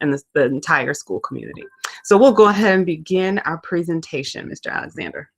and the entire school community. So we'll go ahead and begin our presentation, Mr. Alexander.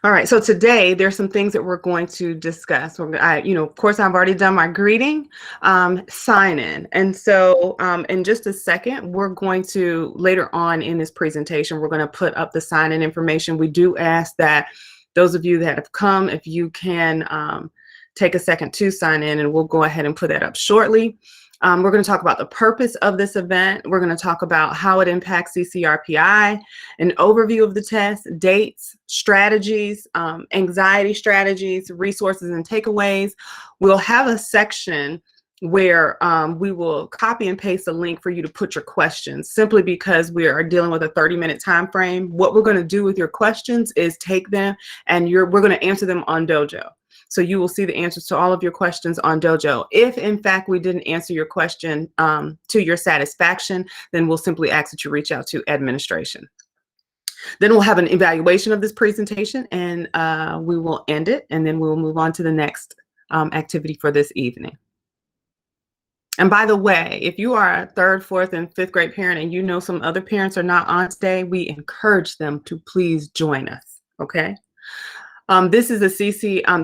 All right, so today there's some things that we're going to discuss. Of course, I've already done my greeting, sign in. And so in just a second, we're going to, later on in this presentation, we're going to put up the sign in information. We do ask that those of you that have come, if you can take a second to sign in, and we'll go ahead and put that up shortly. We're going to talk about the purpose of this event. We're going to talk about how it impacts CCRPI, an overview of the test, dates, strategies, anxiety strategies, resources and takeaways. We'll have a section where we will copy and paste a link for you to put your questions, simply because we are dealing with a 30-minute time frame. What we're going to do with your questions is take them and we're going to answer them on Dojo. So you will see the answers to all of your questions on Dojo. If in fact we didn't answer your question to your satisfaction, then we'll simply ask that you reach out to administration. Then we'll have an evaluation of this presentation, and we will end it, and then we'll move on to the next activity for this evening. And by the way, if you are a 3rd, 4th, and 5th grade parent and you know some other parents are not on today, we encourage them to please join us, okay? This is the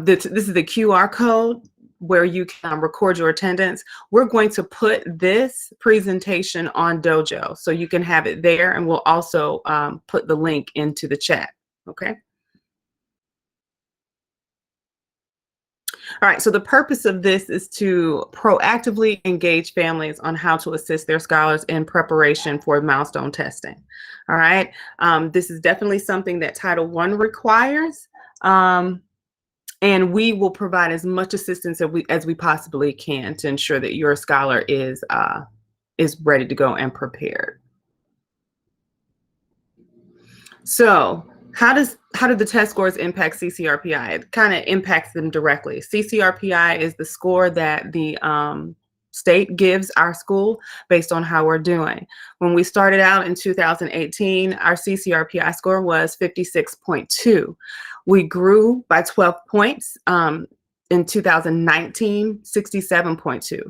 this is the QR code where you can record your attendance. We're going to put this presentation on Dojo, so you can have it there, and we'll also put the link into the chat, okay? All right, so the purpose of this is to proactively engage families on how to assist their scholars in preparation for milestone testing. All right, this is definitely something that Title I requires. And we will provide as much assistance as we possibly can to ensure that your scholar is ready to go and prepared. So how do the test scores impact CCRPI? It kind of impacts them directly. CCRPI is the score that the state gives our school based on how we're doing. When we started out in 2018, our CCRPI score was 56.2. We grew by 12 points. In 2019, 67.2.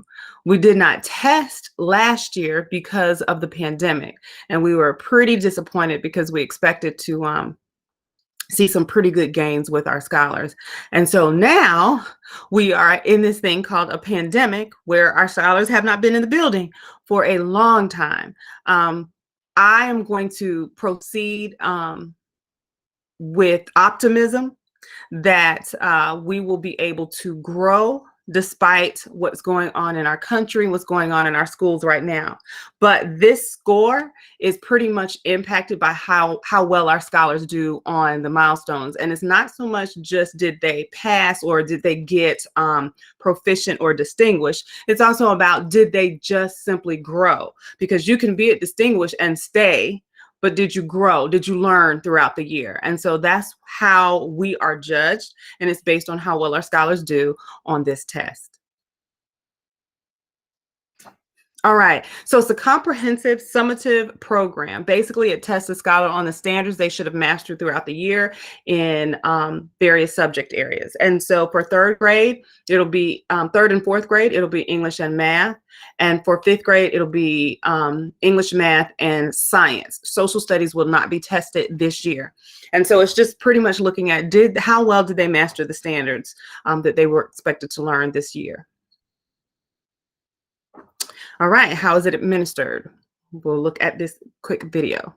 We did not test last year because of the pandemic, and we were pretty disappointed because we expected to see some pretty good gains with our scholars. And so now we are in this thing called a pandemic where our scholars have not been in the building for a long time. I am going to proceed with optimism that we will be able to grow despite what's going on in our country, what's going on in our schools right now. But this score is pretty much impacted by how well our scholars do on the milestones. And it's not so much just did they pass or did they get proficient or distinguished. It's also about did they just simply grow? Because you can be at distinguished and stay, but did you grow? Did you learn throughout the year? And so that's how we are judged, and it's based on how well our scholars do on this test. All right, so it's a comprehensive summative program. Basically, it tests a scholar on the standards they should have mastered throughout the year in various subject areas. And so for 3rd grade, it'll be 3rd and 4th grade, it'll be English and math. And for 5th grade, it'll be English, math, and science. Social studies will not be tested this year. And so it's just pretty much looking at how well did they master the standards that they were expected to learn this year. All right, how is it administered? We'll look at this quick video.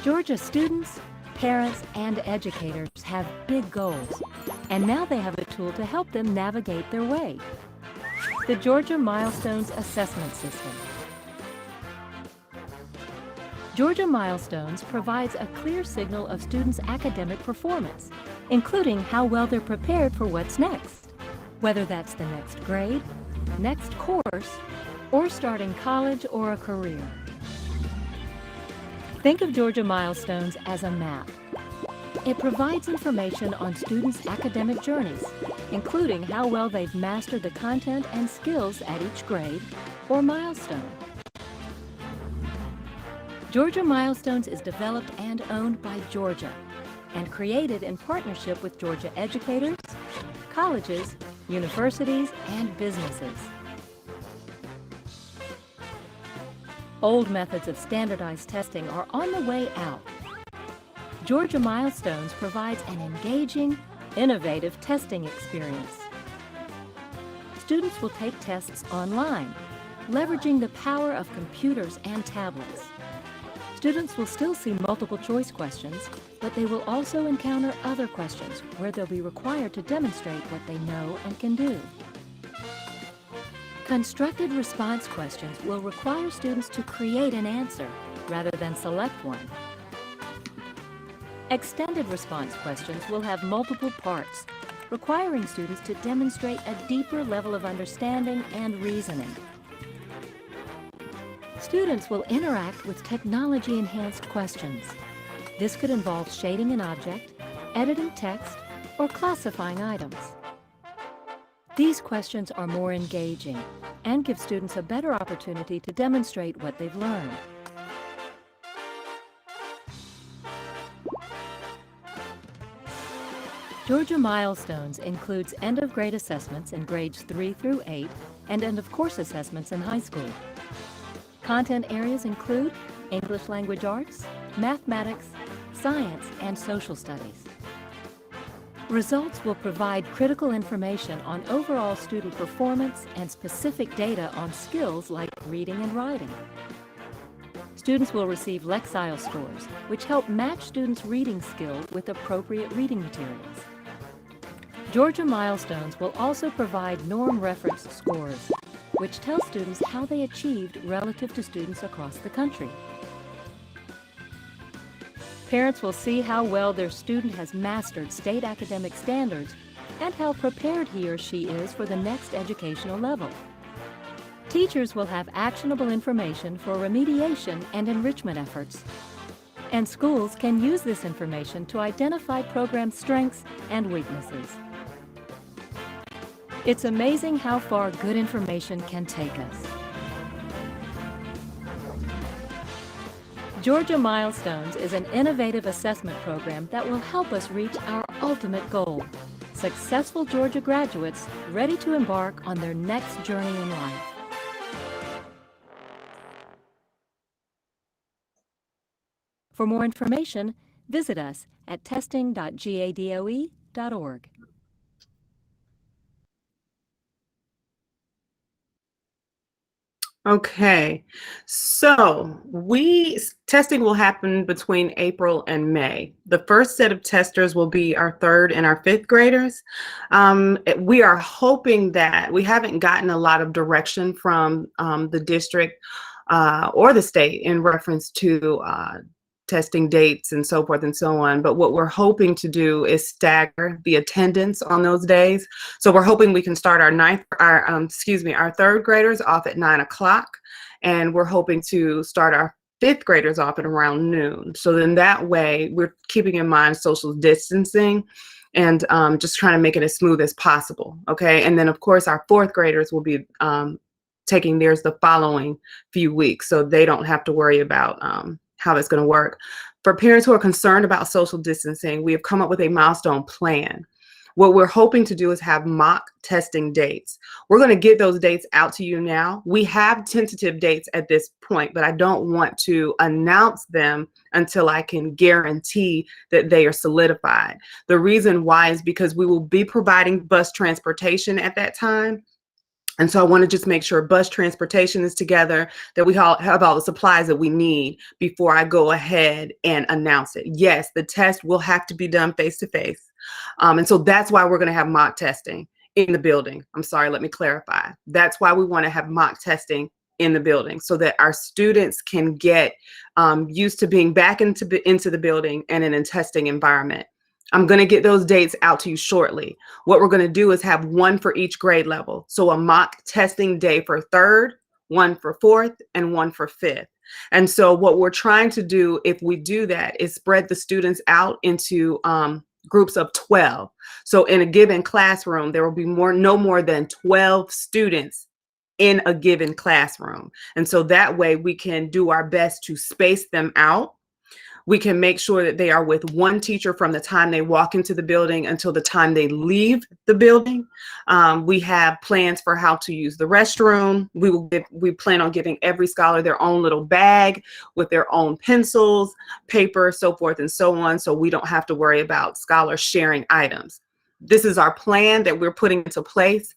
Georgia students, parents, and educators have big goals, and now they have a tool to help them navigate their way. The Georgia Milestones Assessment System. Georgia Milestones provides a clear signal of students' academic performance, including how well they're prepared for what's next, whether that's the next grade, next course, or starting college or a career. Think of Georgia Milestones as a map. It provides information on students' academic journeys, including how well they've mastered the content and skills at each grade or milestone. Georgia Milestones is developed and owned by Georgia and created in partnership with Georgia educators, colleges, universities, and businesses. Old methods of standardized testing are on the way out. Georgia Milestones provides an engaging, innovative testing experience. Students will take tests online, leveraging the power of computers and tablets. Students will still see multiple choice questions, but they will also encounter other questions where they'll be required to demonstrate what they know and can do. Constructed response questions will require students to create an answer rather than select one. Extended response questions will have multiple parts, requiring students to demonstrate a deeper level of understanding and reasoning. Students will interact with technology-enhanced questions. This could involve shading an object, editing text, or classifying items. These questions are more engaging and give students a better opportunity to demonstrate what they've learned. Georgia Milestones includes end-of-grade assessments in grades 3 through 8 and end-of-course assessments in high school. Content areas include English language arts, mathematics, science, and social studies. Results will provide critical information on overall student performance and specific data on skills like reading and writing. Students will receive Lexile scores, which help match students' reading skill with appropriate reading materials. Georgia Milestones will also provide norm reference scores, which tell students how they achieved relative to students across the country. Parents will see how well their student has mastered state academic standards and how prepared he or she is for the next educational level. Teachers will have actionable information for remediation and enrichment efforts. And schools can use this information to identify program strengths and weaknesses. It's amazing how far good information can take us. Georgia Milestones is an innovative assessment program that will help us reach our ultimate goal: successful Georgia graduates ready to embark on their next journey in life. For more information, visit us at testing.gadoe.org. Okay, so testing will happen between April and May. The first set of testers will be our 3rd and our 5th graders. We are hoping that we haven't gotten a lot of direction from the district or the state in reference to testing dates and so forth and so on. But what we're hoping to do is stagger the attendance on those days. So we're hoping we can start our 3rd graders off at 9 o'clock, and we're hoping to start our 5th graders off at around noon. So then that way we're keeping in mind social distancing and just trying to make it as smooth as possible. Okay, and then of course our 4th graders will be taking theirs the following few weeks, so they don't have to worry about how that's going to work. For parents who are concerned about social distancing, we have come up with a milestone plan. What we're hoping to do is have mock testing dates. We're going to get those dates out to you now. We have tentative dates at this point, but I don't want to announce them until I can guarantee that they are solidified. The reason why is because we will be providing bus transportation at that time. And so I want to just make sure bus transportation is together, that we have all the supplies that we need before I go ahead and announce it. Yes, the test will have to be done face-to-face. And so that's why we're going to have mock testing in the building. I'm sorry, let me clarify. That's why we want to have mock testing in the building, so that our students can get used to being back into the building and in a testing environment. I'm going to get those dates out to you shortly. What we're going to do is have one for each grade level. So a mock testing day for 3rd, one for 4th, and one for 5th. And so what we're trying to do, if we do that, is spread the students out into groups of 12. So in a given classroom, there will be no more than 12 students in a given classroom. And so that way we can do our best to space them out. We can make sure that they are with one teacher from the time they walk into the building until the time they leave the building. We have plans for how to use the restroom. We plan on giving every scholar their own little bag with their own pencils, paper, so forth and so on, so we don't have to worry about scholars sharing items. This is our plan that we're putting into place.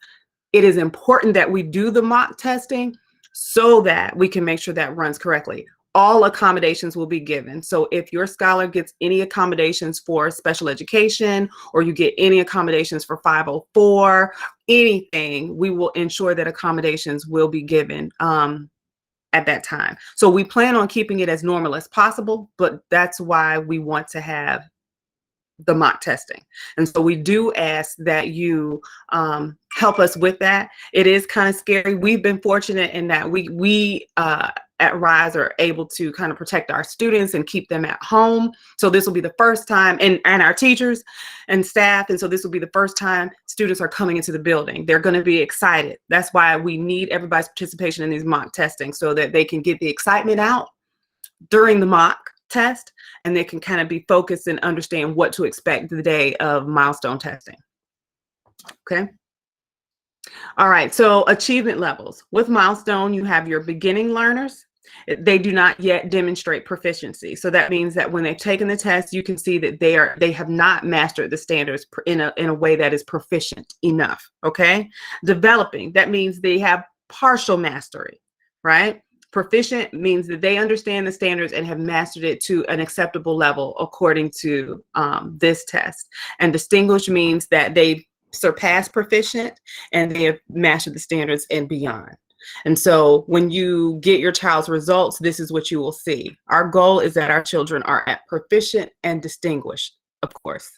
It is important that we do the mock testing so that we can make sure that runs correctly. All accommodations will be given. So if your scholar gets any accommodations for special education, or you get any accommodations for 504, anything, we will ensure that accommodations will be given at that time. So we plan on keeping it as normal as possible, but that's why we want to have the mock testing. And so we do ask that you help us with that. It is kind of scary. We've been fortunate in that we at RISE are able to kind of protect our students and keep them at home. So this will be the first time, and our teachers and staff. And so this will be the first time students are coming into the building. They're going to be excited. That's why we need everybody's participation in these mock testing, so that they can get the excitement out during the mock test, and they can kind of be focused and understand what to expect the day of milestone testing. Okay. All right, so achievement levels. With milestone, you have your beginning learners. They do not yet demonstrate proficiency. So that means that when they've taken the test, you can see that they have not mastered the standards in a way that is proficient enough. Okay. Developing, that means they have partial mastery, right? Proficient means that they understand the standards and have mastered it to an acceptable level according to this test. And distinguished means that they've surpassed proficient and they have mastered the standards and beyond. And so when you get your child's results, this is what you will see. Our goal is that our children are at proficient and distinguished, of course.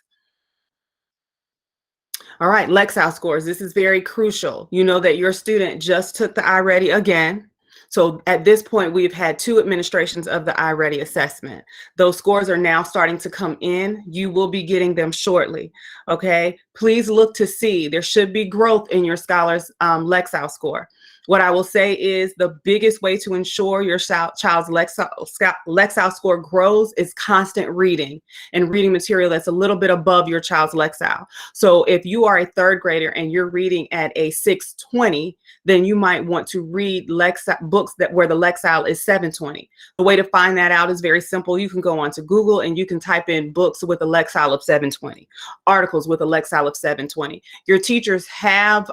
All right, Lexile scores. This is very crucial. You know that your student just took the iReady again. So at this point, we've had 2 administrations of the iReady assessment. Those scores are now starting to come in. You will be getting them shortly, okay? Please look to see. There should be growth in your scholar's Lexile score. What I will say is the biggest way to ensure your child's Lexile score grows is constant reading and reading material that's a little bit above your child's Lexile. So if you are a 3rd grader and you're reading at a 620, then you might want to read books where the Lexile is 720. The way to find that out is very simple. You can go onto Google and you can type in books with a Lexile of 720, articles with a Lexile of 720. Your teachers have,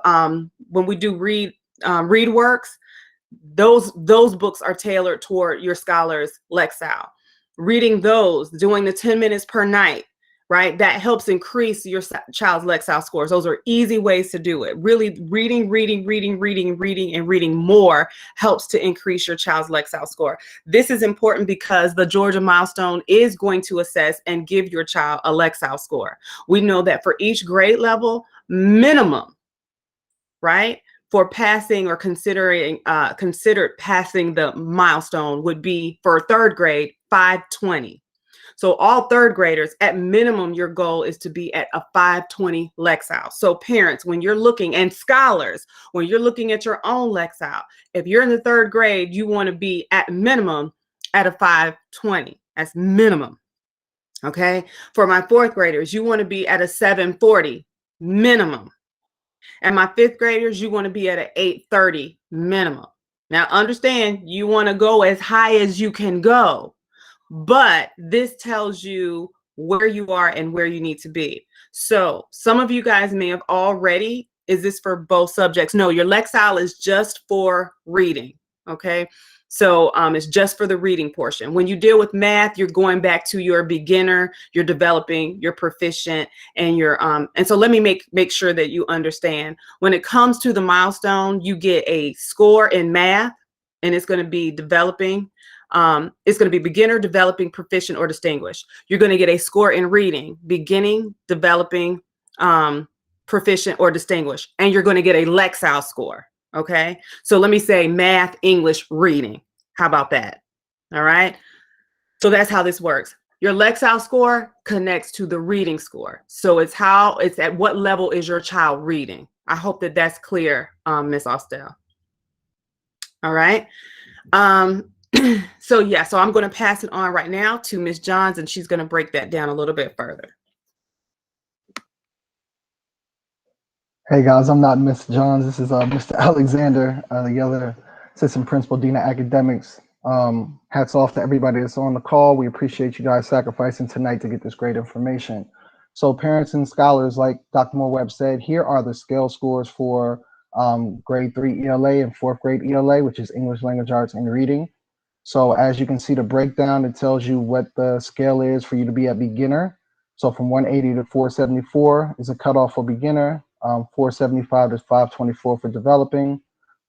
when we do read works, those books are tailored toward your scholar's Lexile. Reading those, doing the 10 minutes per night, right? That helps increase your child's Lexile scores. Those are easy ways to do it. Really reading more helps to increase your child's Lexile score. This is important because the Georgia Milestone is going to assess and give your child a Lexile score. We know that for each grade level, minimum, right? For passing or considered passing the milestone would be for 3rd grade, 520. So all 3rd graders, at minimum, your goal is to be at a 520 Lexile. So parents, when you're looking, and scholars, when you're looking at your own Lexile, if you're in the 3rd grade, you want to be at minimum at a 520. That's minimum. Okay. For my 4th graders, you want to be at a 740 minimum. And my 5th graders, you want to be at an 830 minimum. Now, understand, you want to go as high as you can go, but this tells you where you are and where you need to be. So some of you guys may have already, is this for both subjects? No, your Lexile is just for reading, okay? So it's just for the reading portion. When you deal with math, you're going back to your beginner, you're developing, you're proficient, and you're and so let me make sure that you understand. When it comes to the milestone, you get a score in math, and it's going to be developing. It's going to be beginner, developing, proficient, or distinguished. You're going to get a score in reading, beginning, developing, proficient, or distinguished, and you're going to get a Lexile score. Okay, so let me say math, English, reading. How about that? All right. So that's how this works. Your Lexile score connects to the reading score. So it's at what level is your child reading. I hope that that's clear, Ms. Austell. All right. So I'm going to pass it on right now to Ms. Johns, and she's going to break that down a little bit further. Hey guys, I'm not Mr. Johns. This is Mr. Alexander, the other assistant principal, dean of academics. Hats off to everybody that's on the call. We appreciate you guys sacrificing tonight to get this great information. So parents and scholars, like Dr. Moore-Webb said, here are the scale scores for grade 3 ELA and 4th grade ELA, which is English Language Arts and Reading. So as you can see the breakdown, it tells you what the scale is for you to be a beginner. So from 180 to 474 is a cutoff for beginner. 475 to 524 for developing,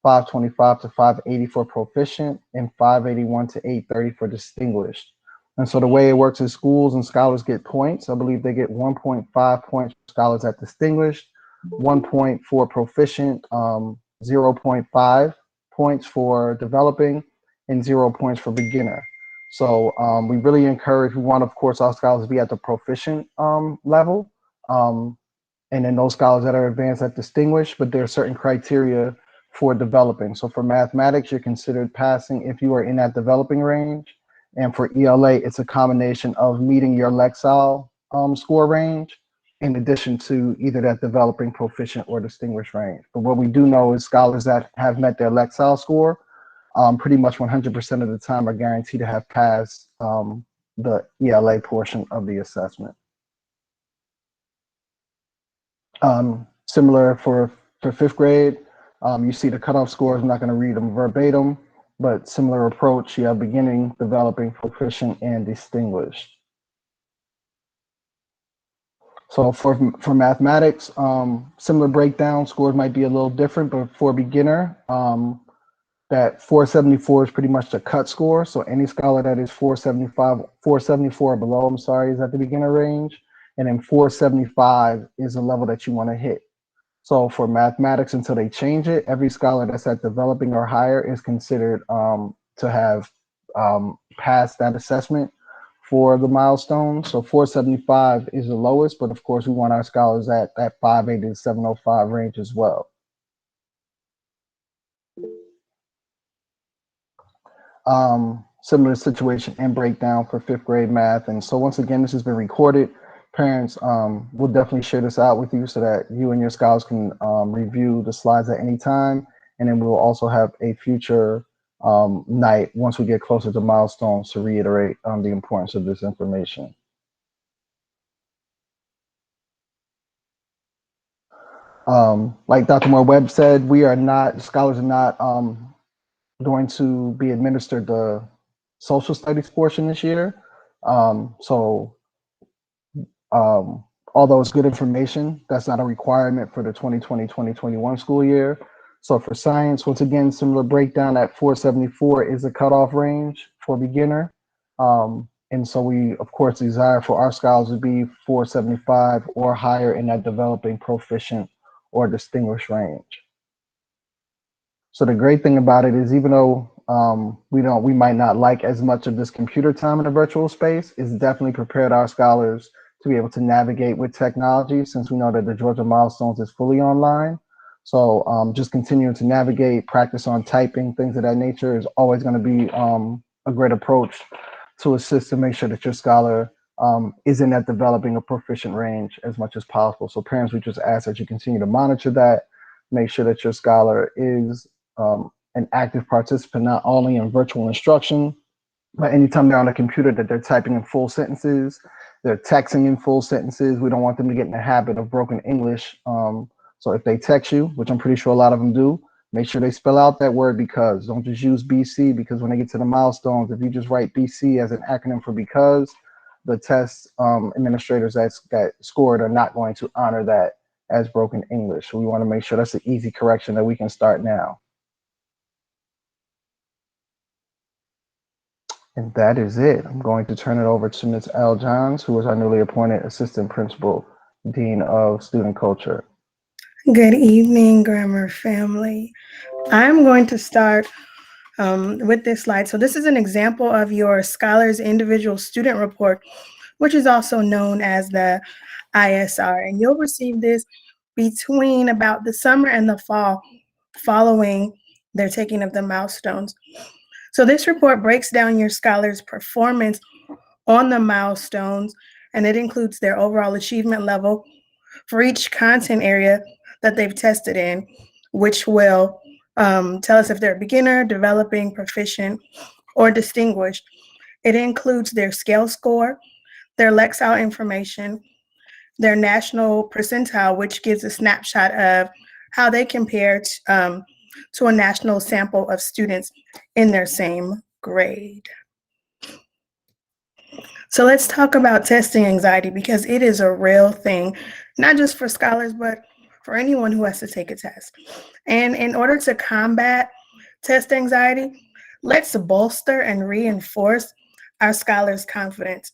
525 to 580 for proficient, and 581 to 830 for distinguished. And so the way it works is schools and scholars get points. I believe they get 1.5 points for scholars at distinguished, 1 point for proficient, 0.5 points for developing, and 0 points for beginner. So we really encourage, we want, of course, our scholars to be at the proficient level. And then those scholars that are advanced at distinguished, but there are certain criteria for developing. So for mathematics, you're considered passing if you are in that developing range. And for ELA, it's a combination of meeting your Lexile score range, in addition to either that developing, proficient, or distinguished range. But what we do know is scholars that have met their Lexile score, pretty much 100% of the time are guaranteed to have passed the ELA portion of the assessment. Similar for 5th grade, you see the cutoff scores. I'm not going to read them verbatim, but similar approach. You have beginning, developing, proficient, and distinguished. So for mathematics, similar breakdown. Scores might be a little different, but for beginner, that 474 is pretty much the cut score. So any scholar that is 474 or below, I'm sorry, is at the beginner range. And then 475 is the level that you want to hit. So for mathematics, until they change it, every scholar that's at developing or higher is considered to have passed that assessment for the milestone. So 475 is the lowest, but of course we want our scholars at that 580 to 705 range as well. Similar situation and breakdown for 5th grade math. And so once again, this has been recorded. Parents, will definitely share this out with you so that you and your scholars can review the slides at any time. And then we'll also have a future night once we get closer to milestones to reiterate the importance of this information. Like Dr. Moore-Webb said, scholars are not going to be administered the social studies portion this year. Although it's good information, that's not a requirement for the 2020-2021 school year. So for science, once again, similar breakdown at 474 is the cutoff range for beginner. And so we, of course, desire for our scholars to be 475 or higher in that developing, proficient, or distinguished range. So the great thing about it is, even though we might not like as much of this computer time in the virtual space, it's definitely prepared our scholars to be able to navigate with technology, since we know that the Georgia Milestones is fully online. So just continuing to navigate, practice on typing, things of that nature is always going to be a great approach to assist to make sure that your scholar is in that developing a proficient range as much as possible. So parents, we just ask that you continue to monitor that, make sure that your scholar is an active participant, not only in virtual instruction, but anytime they're on a computer, that they're typing in full sentences, they're texting in full sentences. We don't want them to get in the habit of broken English. So if they text you, which I'm pretty sure a lot of them do, make sure they spell out that word because. Don't just use BC, because when they get to the milestones, if you just write BC as an acronym for because, the test administrators that scored are not going to honor that as broken English. So we want to make sure that's an easy correction that we can start now. And that is it. I'm going to turn it over to Ms. L. Johns, who is our newly appointed Assistant Principal, Dean of Student Culture. Good evening, Grammar family. I'm going to start with this slide. So this is an example of your Scholars Individual Student Report, which is also known as the ISR. And you'll receive this between about the summer and the fall following their taking of the milestones. So this report breaks down your scholars' performance on the milestones, and it includes their overall achievement level for each content area that they've tested in, which will tell us if they're beginner, developing, proficient, or distinguished. It includes their scale score, their Lexile information, their national percentile, which gives a snapshot of how they compare to a national sample of students in their same grade. So let's talk about testing anxiety, because it is a real thing, not just for scholars, but for anyone who has to take a test. And in order to combat test anxiety, let's bolster and reinforce our scholars' confidence.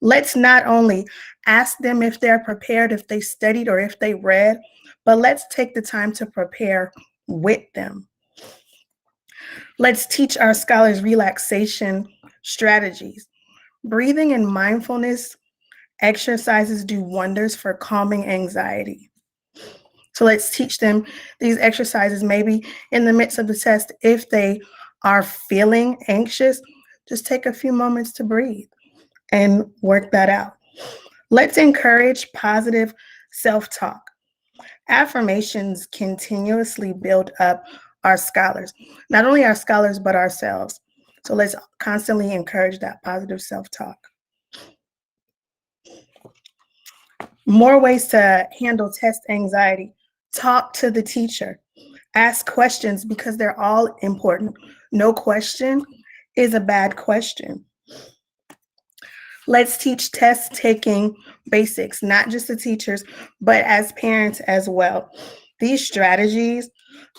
Let's not only ask them if they're prepared, if they studied, or if they read, but let's take the time to prepare with them. Let's teach our scholars relaxation strategies. Breathing and mindfulness exercises do wonders for calming anxiety. So let's teach them these exercises maybe in the midst of the test. If they are feeling anxious, just take a few moments to breathe and work that out. Let's encourage positive self-talk. Affirmations continuously build up our scholars, not only our scholars, but ourselves. So let's constantly encourage that positive self-talk. More ways to handle test anxiety. Talk to the teacher. Ask questions, because they're all important. No question is a bad question. Let's teach test taking basics, not just the teachers, but as parents as well. These strategies,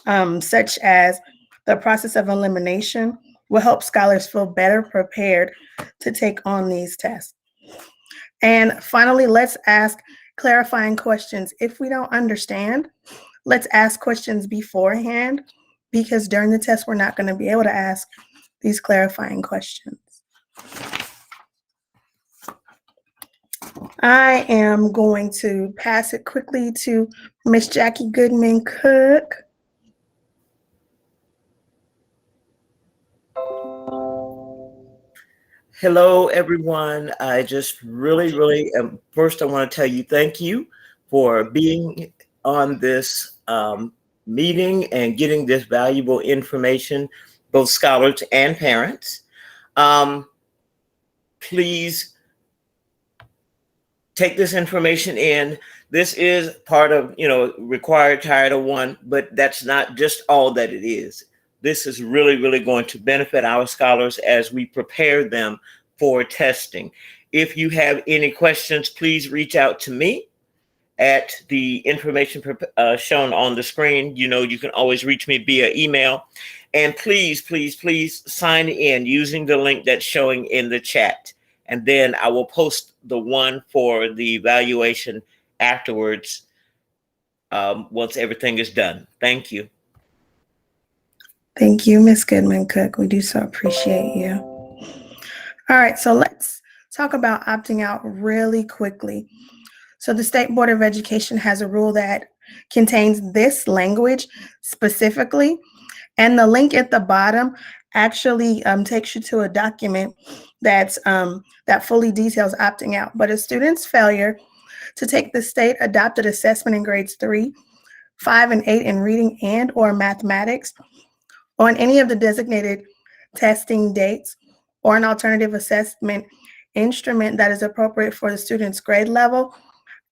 such as the process of elimination, will help scholars feel better prepared to take on these tests. And finally, let's ask clarifying questions. If we don't understand, let's ask questions beforehand, because during the test, we're not going to be able to ask these clarifying questions. I am going to pass it quickly to Miss Jackie Goodman-Cook. Hello, everyone. I just really, first I want to tell you thank you for being on this meeting and getting this valuable information, both scholars and parents. Please take this information in. This is part of, required Title I, but that's not just all that it is. This is really going to benefit our scholars as we prepare them for testing. If you have any questions, please reach out to me at the information shown on the screen. You can always reach me via email. And please sign in using the link that's showing in the chat. And then I will post the one for the evaluation afterwards once everything is done. Thank you. Thank you, Ms. Goodman-Cook. We do so appreciate you. All right, so let's talk about opting out really quickly. So the State Board of Education has a rule that contains this language specifically, and the link at the bottom actually takes you to a document that fully details opting out. But a student's failure to take the state adopted assessment in grades 3, 5, and 8 in reading and or mathematics on any of the designated testing dates, or an alternative assessment instrument that is appropriate for the student's grade level,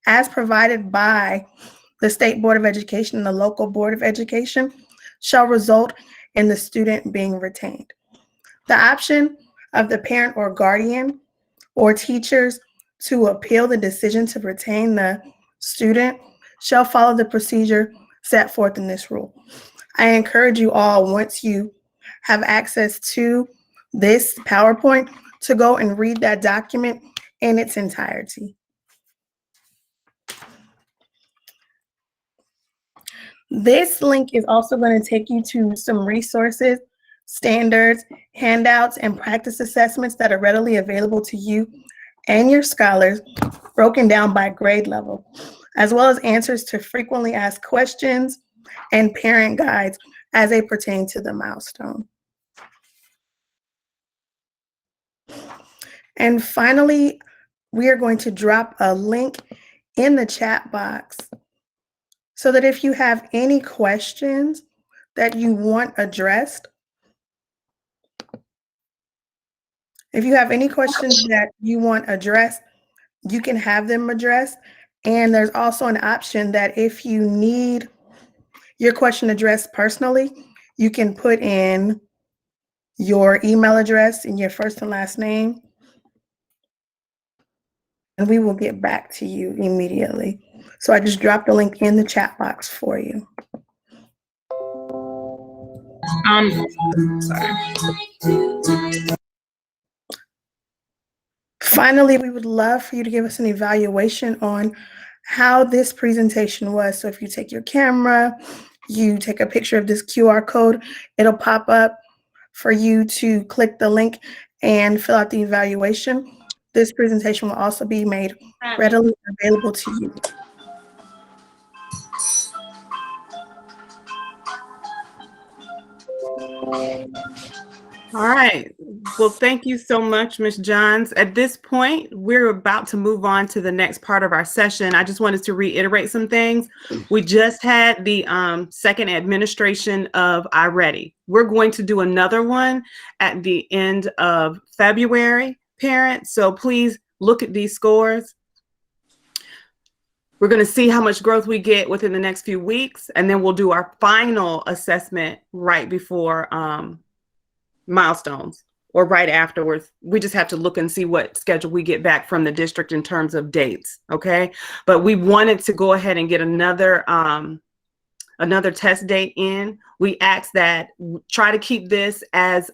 as provided by the State Board of Education and the local Board of Education, shall result in the student being retained. The option of the parent or guardian or teachers to appeal the decision to retain the student shall follow the procedure set forth in this rule. I encourage you all, once you have access to this PowerPoint, to go and read that document in its entirety. This link is also going to take you to some resources standards, handouts, and practice assessments that are readily available to you and your scholars, broken down by grade level, as well as answers to frequently asked questions and parent guides as they pertain to the milestone. And finally, we are going to drop a link in the chat box so that if you have any questions that you want addressed, you can have them addressed. And there's also an option that if you need your question addressed personally, you can put in your email address and your first and last name, and we will get back to you immediately. So I just dropped the link in the chat box for you. Finally, we would love for you to give us an evaluation on how this presentation was. So if you take your camera, you take a picture of this QR code, it'll pop up for you to click the link and fill out the evaluation. This presentation will also be made readily available to you. All right. Well, thank you so much, Ms. Johns. At this point, we're about to move on to the next part of our session. I just wanted to reiterate some things. We just had the second administration of iReady. We're going to do another one at the end of February, parents. So please look at these scores. We're going to see how much growth we get within the next few weeks, and then we'll do our final assessment right before milestones or right afterwards. We just have to look and see what schedule we get back from the district in terms of dates. Okay. But we wanted to go ahead and get another test date in. We asked that try to keep this as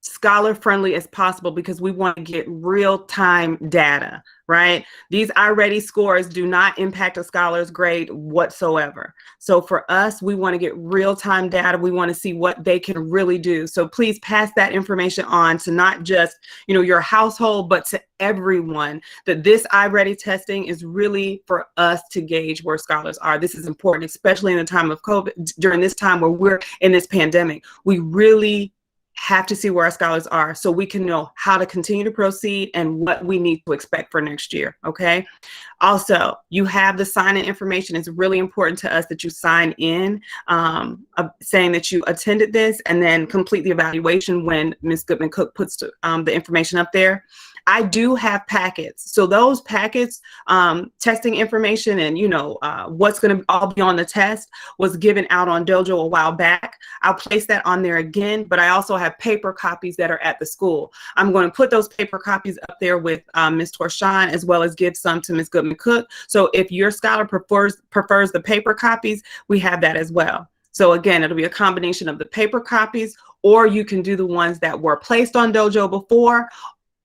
scholar friendly as possible because we want to get real-time data, right? These iReady scores do not impact a scholar's grade whatsoever. So for us, we want to get real-time data. We want to see what they can really do. So please pass that information on to not just, your household, but to everyone, that this iReady testing is really for us to gauge where scholars are. This is important, especially in the time of COVID, during this time where we're in this pandemic. We really have to see where our scholars are so we can know how to continue to proceed and what we need to expect for next year. Okay. Also, you have the sign-in information. It's really important to us that you sign in saying that you attended this and then complete the evaluation when Ms. Goodman-Cook puts the information up there. I do have packets. So those packets, testing information and, what's going to all be on the test was given out on Dojo a while back. I'll place that on there again, but I also have paper copies that are at the school. I'm going to put those paper copies up there with Ms. Torshawn, as well as give some to Ms. Goodman-Cook. So if your scholar prefers the paper copies, we have that as well. So again, it'll be a combination of the paper copies, or you can do the ones that were placed on Dojo before,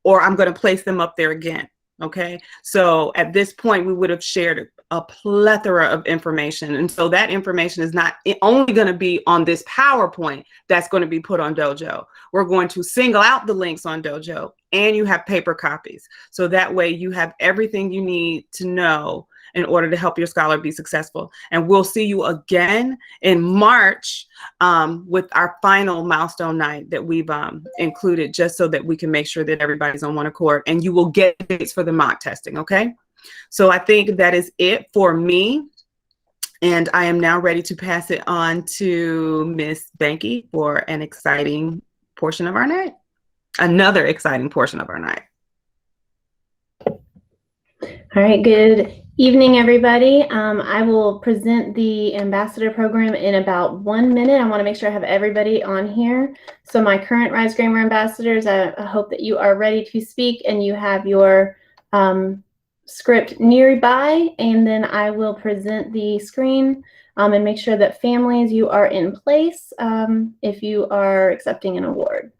or I'm going to place them up there again. Okay. So at this point, we would have shared a plethora of information. And so that information is not only going to be on this PowerPoint that's going to be put on Dojo. We're going to single out the links on Dojo, and you have paper copies. So that way you have everything you need to know in order to help your scholar be successful. And we'll see you again in March with our final milestone night that we've included, just so that we can make sure that everybody's on one accord, and you will get dates for the mock testing. Okay. So I think that is it for me. And I am now ready to pass it on to Miss Banky for an exciting portion of our night. Another exciting portion of our night. All right, good evening, everybody. I will present the ambassador program in about 1 minute. I want to make sure I have everybody on here. So my current Rise Grammar ambassadors, I hope that you are ready to speak and you have your script nearby, and then I will present the screen and make sure that families, you are in place if you are accepting an award.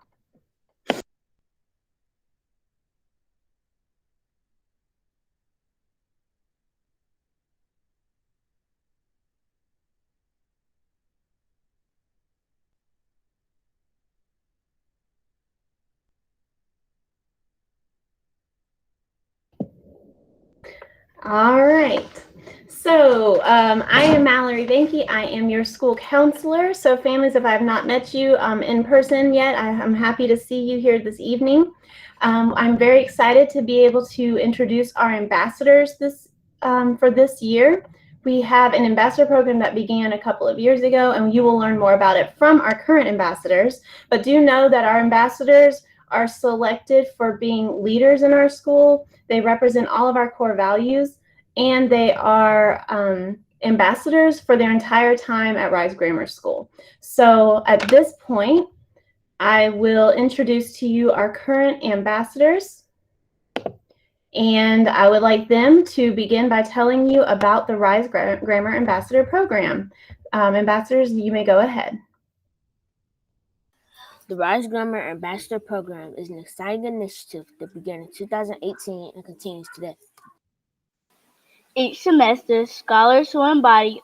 All right. So I am Mallory Venke. I am your school counselor. So families, if I have not met you in person yet, I'm happy to see you here this evening. I'm very excited to be able to introduce our ambassadors for this year. We have an ambassador program that began a couple of years ago, and you will learn more about it from our current ambassadors. But do know that our ambassadors are selected for being leaders in our school. They represent all of our core values, and they are ambassadors for their entire time at Rise Grammar School. So at this point, I will introduce to you our current ambassadors. And I would like them to begin by telling you about the Rise Grammar Ambassador Program. Ambassadors, you may go ahead. The Rise Grammar Ambassador Program is an exciting initiative that began in 2018 and continues today. Each semester, scholars who embody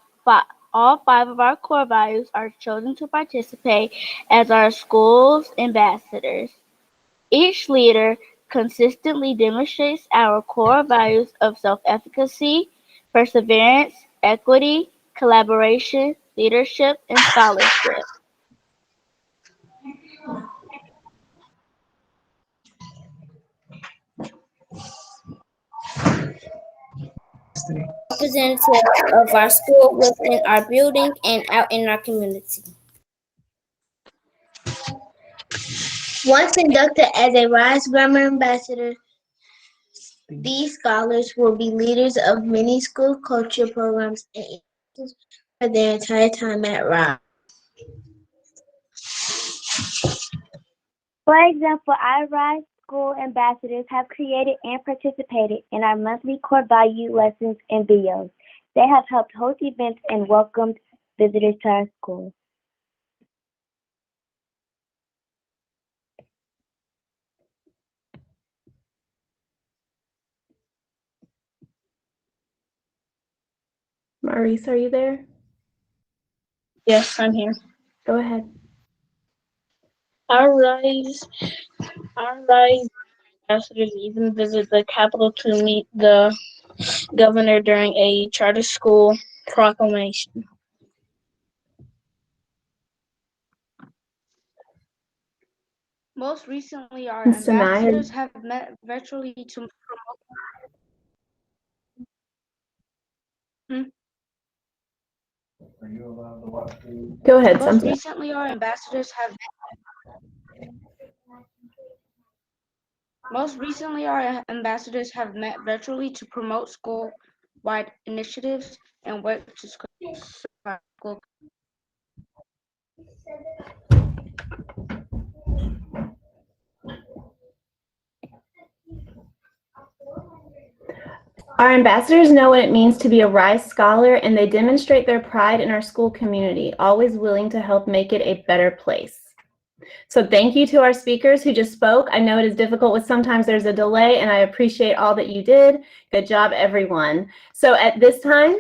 all 5 of our core values are chosen to participate as our school's ambassadors. Each leader consistently demonstrates our core values of self-efficacy, perseverance, equity, collaboration, leadership, and scholarship. Representative of our school within our building and out in our community. Once inducted as a Rise Grammar Ambassador, these scholars will be leaders of many school culture programs and for their entire time at Rise. For example, our Rise School ambassadors have created and participated in our monthly core value lessons and videos. They have helped host events and welcomed visitors to our school. Maurice, are you there? Yes, I'm here. Go ahead. Our Rise ambassadors even visit the Capitol to meet the governor during a charter school proclamation. Most recently, our And Sanaya, ambassadors have met virtually to promote. Are you allowed to watch food? go ahead. Most recently, our ambassadors have. Most recently, our ambassadors have met virtually to promote school-wide initiatives and work to school. Our ambassadors know what it means to be a Rise Scholar, and they demonstrate their pride in our school community, always willing to help make it a better place. So thank you to our speakers who just spoke. I know it is difficult with sometimes there's a delay, and I appreciate all that you did. Good job, everyone. So at this time,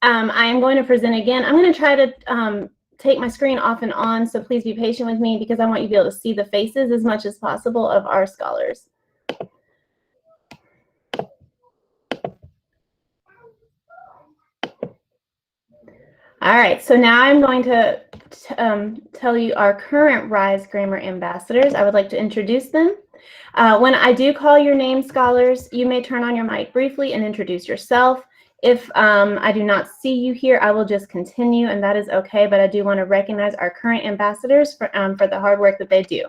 I am going to present again. I'm going to try to take my screen off and on, so please be patient with me because I want you to be able to see the faces as much as possible of our scholars. All right, so now I'm going to tell you our current Rise Grammar ambassadors. I would like to introduce them. When I do call your name, scholars, you may turn on your mic briefly and introduce yourself. If I do not see you here, I will just continue, and that is okay, but I do want to recognize our current ambassadors for the hard work that they do.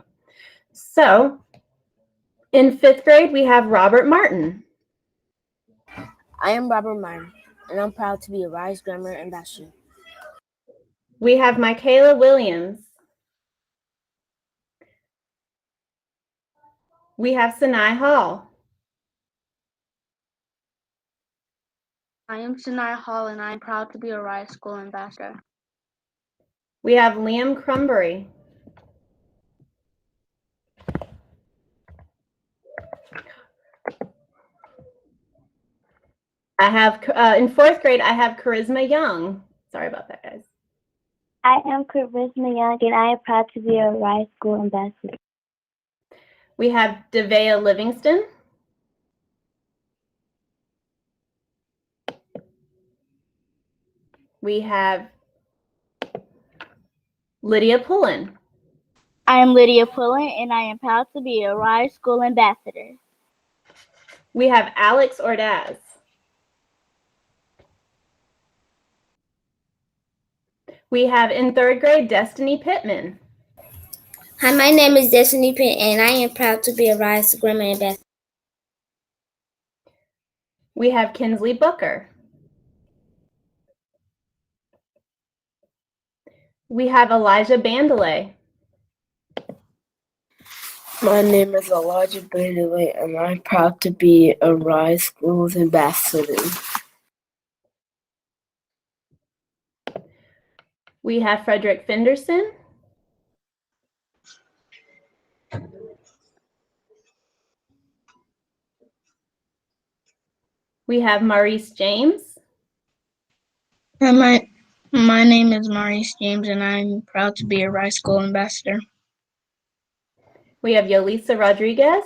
So, in 5th grade, we have Robert Martin. I am Robert Martin, and I'm proud to be a Rise Grammar Ambassador. We have Michaela Williams. We have Sanai Hall. I am Sanai Hall, and I am proud to be a Rise School ambassador. We have Liam Crumbury. I have, in 4th grade, I have Charisma Young. Sorry about that, guys. I am Charisma Young, and I am proud to be a Rise School ambassador. We have Devea Livingston. We have Lydia Pullen. I am Lydia Pullen, and I am proud to be a RISE School Ambassador. We have Alex Ordaz. We have in 3rd grade, Destiny Pittman. Hi, my name is Destiny Pitt, and I am proud to be a RISE Grammar Ambassador. We have Kinsley Booker. We have Elijah Bandelay. My name is Elijah Bandelay, and I'm proud to be a RISE Schools Ambassador. We have Frederick Fenderson. We have Maurice James. Hi, my name is Maurice James, and I'm proud to be a RISE School Ambassador. We have Yolisa Rodriguez.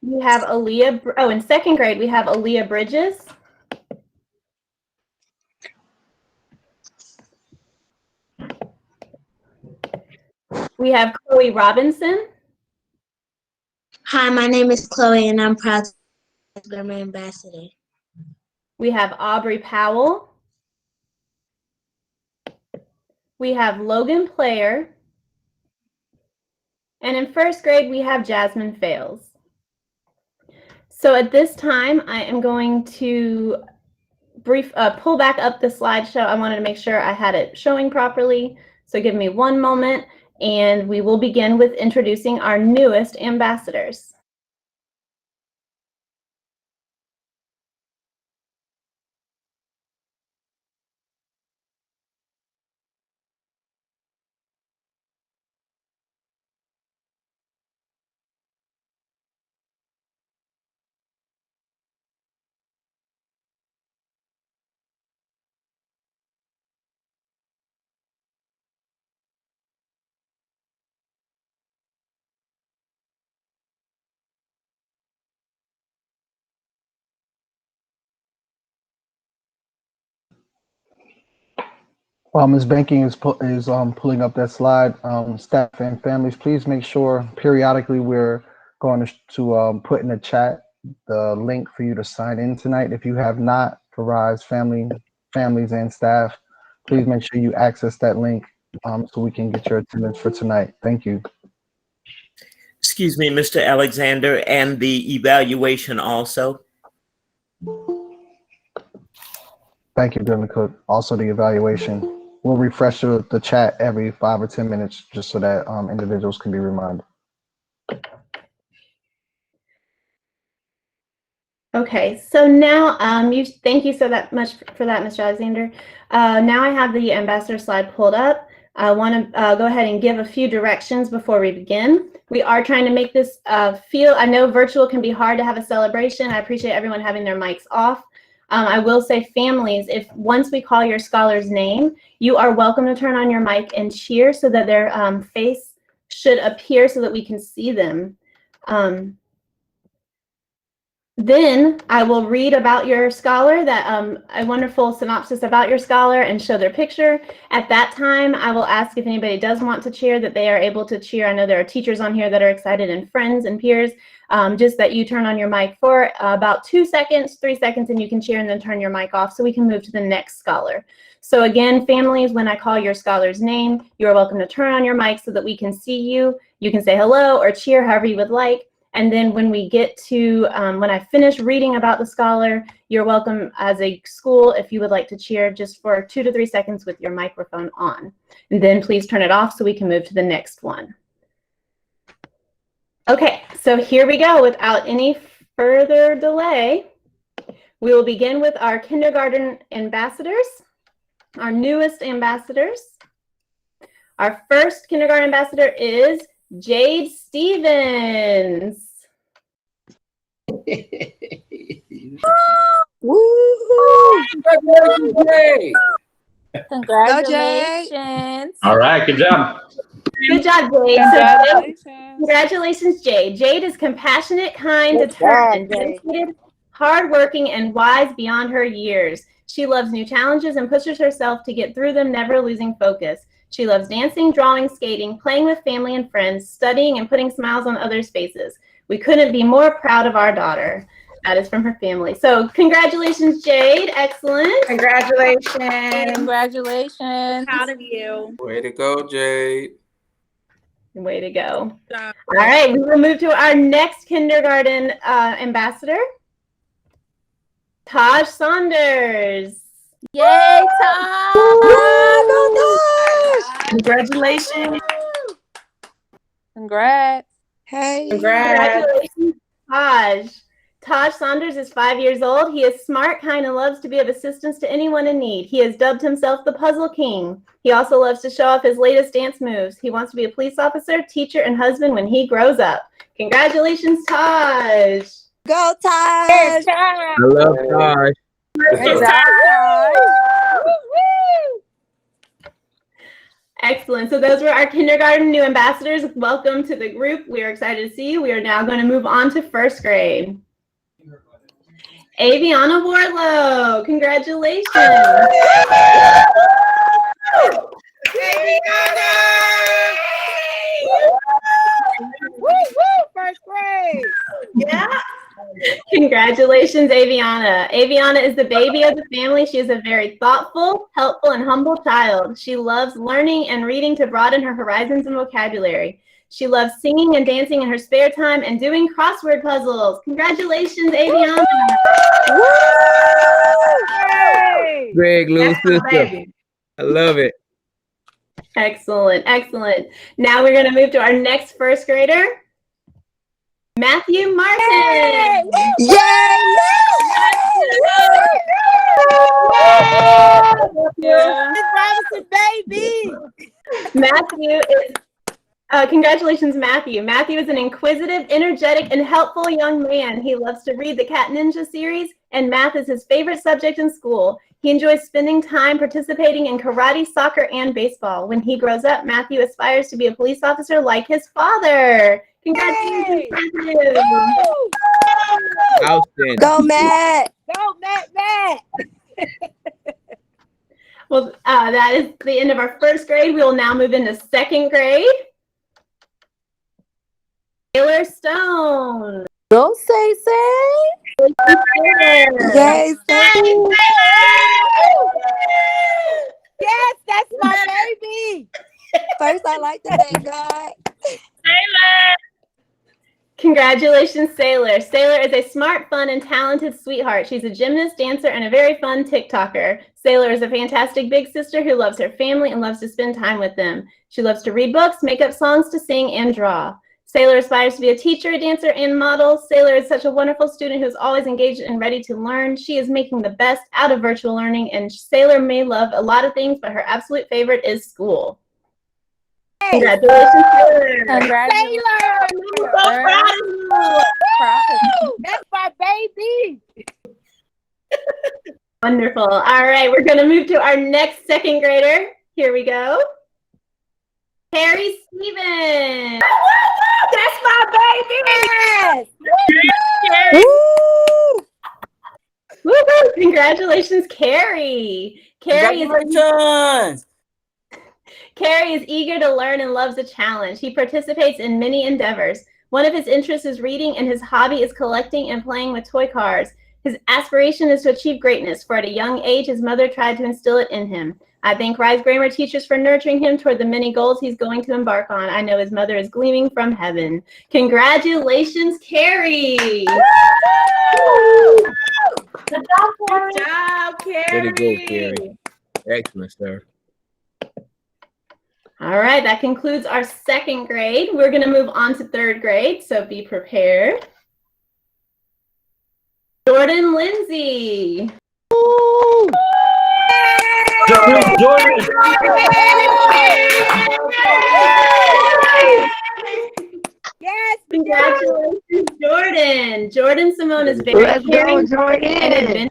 We have Aaliyah, in 2nd grade, we have Aaliyah Bridges. We have Chloe Robinson. Hi, my name is Chloe, and I'm proud to be a Grammar Ambassador. We have Aubrey Powell. We have Logan Player. And in 1st grade, we have Jasmine Fales. So at this time, I am going to pull back up the slideshow. I wanted to make sure I had it showing properly. So give me one moment, and we will begin with introducing our newest ambassadors. While Ms. Banking is pulling up that slide, staff and families, please make sure periodically we're going to put in the chat the link for you to sign in tonight. If you have not, for RISE families and staff, please make sure you access that link so we can get your attendance for tonight. Thank you. Excuse me, Mr. Alexander, and the evaluation also. Thank you, Dylan Cook. Also the evaluation. We'll refresh the chat every 5 or 10 minutes just so that individuals can be reminded. Okay, so now thank you so much for that, Mr. Alexander. Now I have the ambassador slide pulled up. I want to go ahead and give a few directions before we begin. We are trying to make this I know virtual can be hard to have a celebration. I appreciate everyone having their mics off. I will say, families, if once we call your scholar's name, you are welcome to turn on your mic and cheer so that their face should appear so that we can see them. Then I will read about your scholar, a wonderful synopsis about your scholar, and show their picture. At that time, I will ask if anybody does want to cheer, that they are able to cheer. I know there are teachers on here that are excited, and friends and peers. Just that you turn on your mic for about 2 seconds, 3 seconds, and you can cheer and then turn your mic off so we can move to the next scholar. So again, families, when I call your scholar's name, you are welcome to turn on your mic so that we can see you. You can say hello or cheer however you would like. And then when we get to, when I finish reading about the scholar, you're welcome as a school, if you would like to cheer, just for 2 to 3 seconds with your microphone on. And then please turn it off so we can move to the next one. Okay, so here we go. Without any further delay, we will begin with our kindergarten ambassadors, our newest ambassadors. Our first kindergarten ambassador is Jade Stevens. Woo! Congratulations. All right, good job. Good job, Jade. Congratulations. Congratulations, Jade. Jade is compassionate, kind, Good determined, job, Jade. dedicated, hardworking, and wise beyond her years. She loves new challenges and pushes herself to get through them, never losing focus. She loves dancing, drawing, skating, playing with family and friends, studying, and putting smiles on others' faces. We couldn't be more proud of our daughter. That is from her family. So congratulations, Jade. Excellent. Congratulations. Congratulations. Proud of you. Way to go, Jade. Way to go. All right, we will move to our next kindergarten ambassador, Taj Saunders. Yay, Taj! Congratulations. Congrats. Hey. Congrats. Congratulations, Taj. Taj Saunders is 5 years old. He is smart, kind, and loves to be of assistance to anyone in need. He has dubbed himself the Puzzle King. He also loves to show off his latest dance moves. He wants to be a police officer, teacher, and husband when he grows up. Congratulations, Taj. Go, Taj. Yes, Taj. I love Taj. Good job, Taj. Excellent. So those were our kindergarten new ambassadors. Welcome to the group. We are excited to see you. We are now going to move on to first grade. Aviana Warlow, congratulations. First grade. Yeah. Congratulations, Aviana. Aviana is the baby of the family. She is a very thoughtful, helpful, and humble child. She loves learning and reading to broaden her horizons and vocabulary. She loves singing and dancing in her spare time and doing crossword puzzles. Congratulations, Aviana. Greg, little sister. I love it. Excellent, excellent. Now we're going to move to our next first grader, Matthew Martin. Yay! Robinson, baby. Matthew is, congratulations, Matthew. Matthew is an inquisitive, energetic, and helpful young man. He loves to read the Cat Ninja series, and math is his favorite subject in school. He enjoys spending time participating in karate, soccer, and baseball. When he grows up, Matthew aspires to be a police officer like his father. Congratulations, Matthew. Outstanding. Go, Matt. Go, Matt. Well, that is the end of our first grade. We will now move into second grade. Taylor Stone. Go, say. Yay, say. Yes, that's my baby. First, I like to thank God. Congratulations, Sailor. Sailor is a smart, fun, and talented sweetheart. She's a gymnast, dancer, and a very fun TikToker. Sailor is a fantastic big sister who loves her family and loves to spend time with them. She loves to read books, make up songs to sing, and draw. Sailor aspires to be a teacher, a dancer, and model. Sailor is such a wonderful student who is always engaged and ready to learn. She is making the best out of virtual learning, and Sailor may love a lot of things, but her absolute favorite is school. Congratulations, Taylor. Congratulations. I'm so proud of you. That's my baby. Wonderful. All right, we're going to move to our next second grader. Here we go. Harry Stevens. That's my baby. Yes. Woo-hoo. Congratulations, Carrie. Carrie is eager to learn and loves a challenge. He participates in many endeavors. One of his interests is reading, and his hobby is collecting and playing with toy cars. His aspiration is to achieve greatness, for at a young age, his mother tried to instill it in him. I thank Rise Grammar teachers for nurturing him toward the many goals he's going to embark on. I know his mother is gleaming from heaven. Congratulations, Carrie. Good job, Carrie. Way to go, Carrie. Excellent, sir. All right, that concludes our second grade. We're going to move on to third grade, so be prepared. Jordan Lindsay. Jordan. Yes, congratulations, Jordan. Jordan Simone is very caring and adventurous.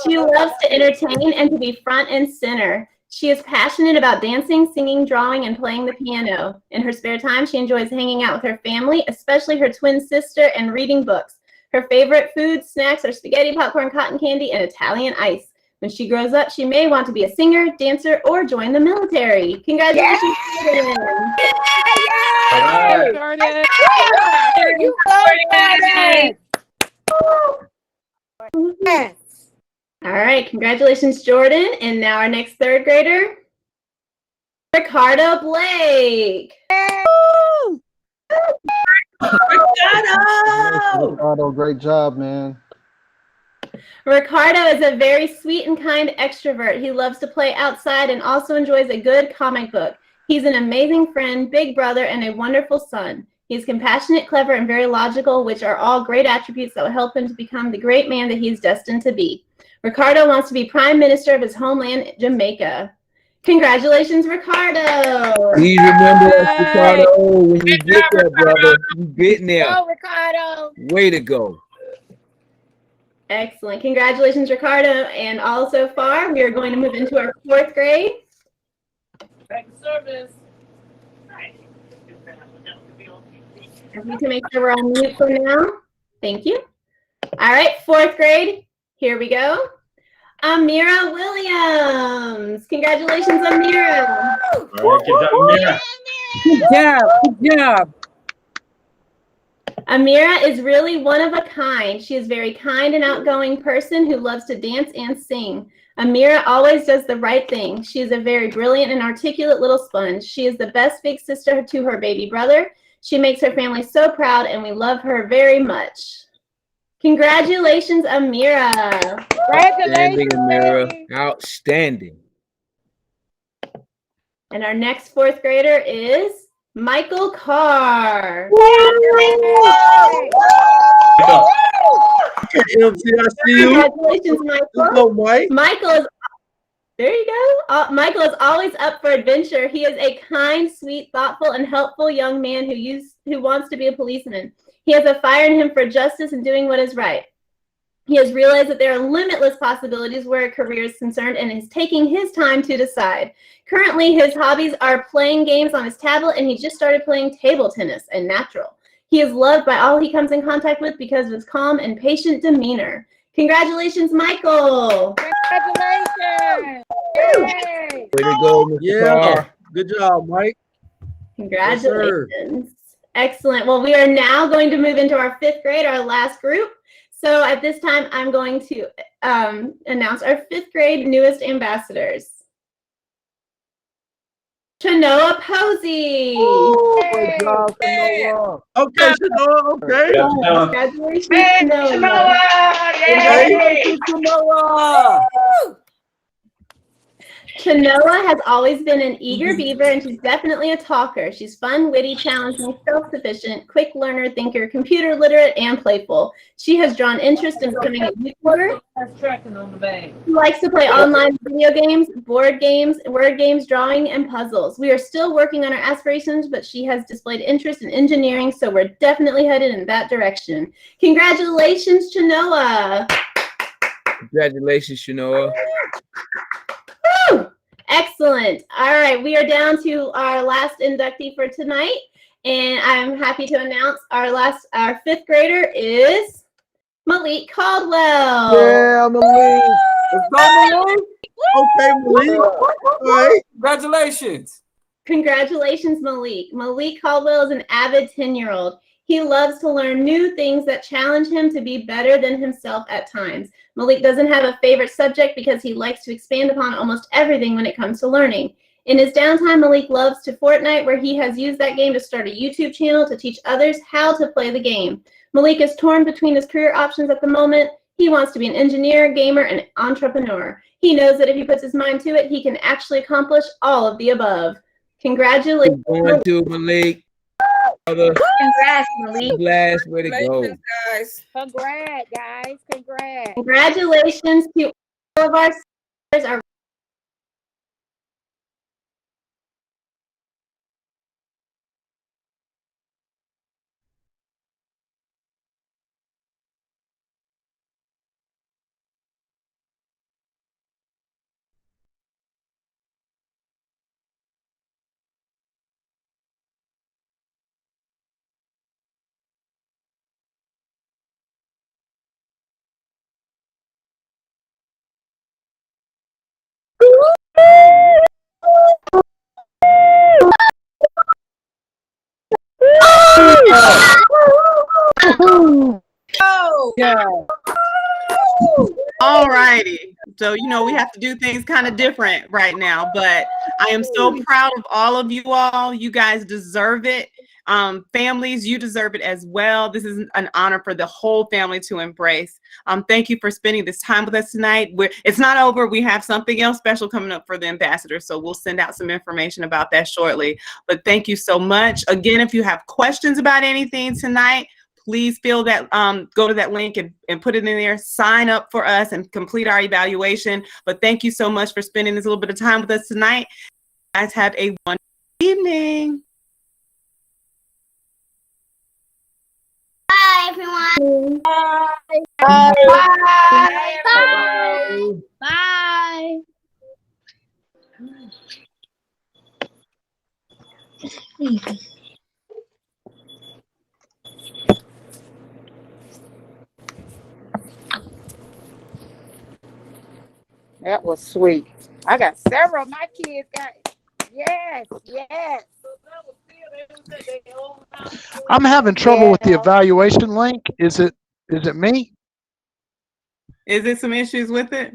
She loves to entertain and to be front and center. She is passionate about dancing, singing, drawing, and playing the piano. In her spare time, she enjoys hanging out with her family, especially her twin sister, and reading books. Her favorite food snacks are spaghetti, popcorn, cotton candy, and Italian ice. When she grows up, she may want to be a singer, dancer, or join the military. Congratulations, Jordan. Yay! Jordan! You go, Jordan! Yes. All right, congratulations, Jordan. And now our next third grader, Ricardo Blake. Ricardo, great job, man. Ricardo is a very sweet and kind extrovert. He loves to play outside and also enjoys a good comic book. He's an amazing friend, big brother, and a wonderful son. He's compassionate, clever, and very logical, which are all great attributes that will help him to become the great man that he's destined to be. Ricardo wants to be Prime Minister of his homeland, Jamaica. Congratulations, Ricardo. Please remember us, Ricardo, when you get there, brother. You getting there. Go, Ricardo. Way to go. Excellent. Congratulations, Ricardo. And all so far, we are going to move into our fourth grade. Back to service. We need to make sure we're on mute for now. Thank you. All right, fourth grade. Here we go. Amira Williams. Congratulations, Amira. All right, good job, Amira. Good job. Good job. Amira is really one of a kind. She is a very kind and outgoing person who loves to dance and sing. Amira always does the right thing. She is a very brilliant and articulate little sponge. She is the best big sister to her baby brother. She makes her family so proud, and we love her very much. Congratulations, Amira. Outstanding, Amira. Outstanding. And our next fourth grader is Michael Carr. Congratulations, Michael. Michael is, there you go. Michael is always up for adventure. He is a kind, sweet, thoughtful, and helpful young man who wants to be a policeman. He has a fire in him for justice and doing what is right. He has realized that there are limitless possibilities where a career is concerned and is taking his time to decide. Currently, his hobbies are playing games on his tablet, and he just started playing table tennis and natural. He is loved by all he comes in contact with because of his calm and patient demeanor. Congratulations, Michael. Congratulations. Yay. Way to go, Mr. Carr. Good job, Mike. Congratulations. Excellent. Well, we are now going to move into our fifth grade, our last group. So at this time, I'm going to announce our fifth grade newest ambassadors. Chanoa Posey. Great job, Chanoa. Okay, Chanoa. Okay. Congratulations, Chanoa. Congratulations, Chanoa. Chanoa has always been an eager beaver, and she's definitely a talker. She's fun, witty, challenging, self-sufficient, quick learner, thinker, computer literate, and playful. She has drawn interest in becoming a YouTuber. She likes to play online video games, board games, word games, drawing, and puzzles. We are still working on her aspirations, but she has displayed interest in engineering, so we're definitely headed in that direction. Congratulations, Chanoa. Congratulations, Chanoa. Woo! Excellent. All right, we are down to our last inductee for tonight, and I'm happy to announce our fifth grader is Malik Caldwell. Yeah, Malik. Let's go, Malik. Okay, Malik. All right. Congratulations. Congratulations, Malik. Malik Caldwell is an avid 10-year-old. He loves to learn new things that challenge him to be better than himself at times. Malik doesn't have a favorite subject because he likes to expand upon almost everything when it comes to learning. In his downtime, Malik loves to Fortnite, where he has used that game to start a YouTube channel to teach others how to play the game. Malik is torn between his career options at the moment. He wants to be an engineer, gamer, and entrepreneur. He knows that if he puts his mind to it, he can actually accomplish all of the above. Congratulations. Going to Malik. Congrats, Malik. Last way to go. Guys. Congrats, guys. Congrats. Congratulations to all of our seniors, our Oh, Yeah. All righty. So, you know, we have to do things kind of different right now, but I am so proud of all of you all. You guys deserve it. Families, you deserve it as well. This is an honor for the whole family to embrace. Thank you for spending this time with us tonight. It's not over. We have something else special coming up for the ambassadors, so we'll send out some information about that shortly. But thank you so much. Again, if you have questions about anything tonight, please feel that go to that link and put it in there, sign up for us and complete our evaluation. But thank you so much for spending this little bit of time with us tonight. You guys have a wonderful evening. Bye, everyone. bye. Bye. Bye. Bye. That was sweet. I got several of my kids got it. Yes, yes. I'm having trouble with the Yeah. evaluation link. Is it me? Is there some issues with it?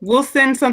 We'll send some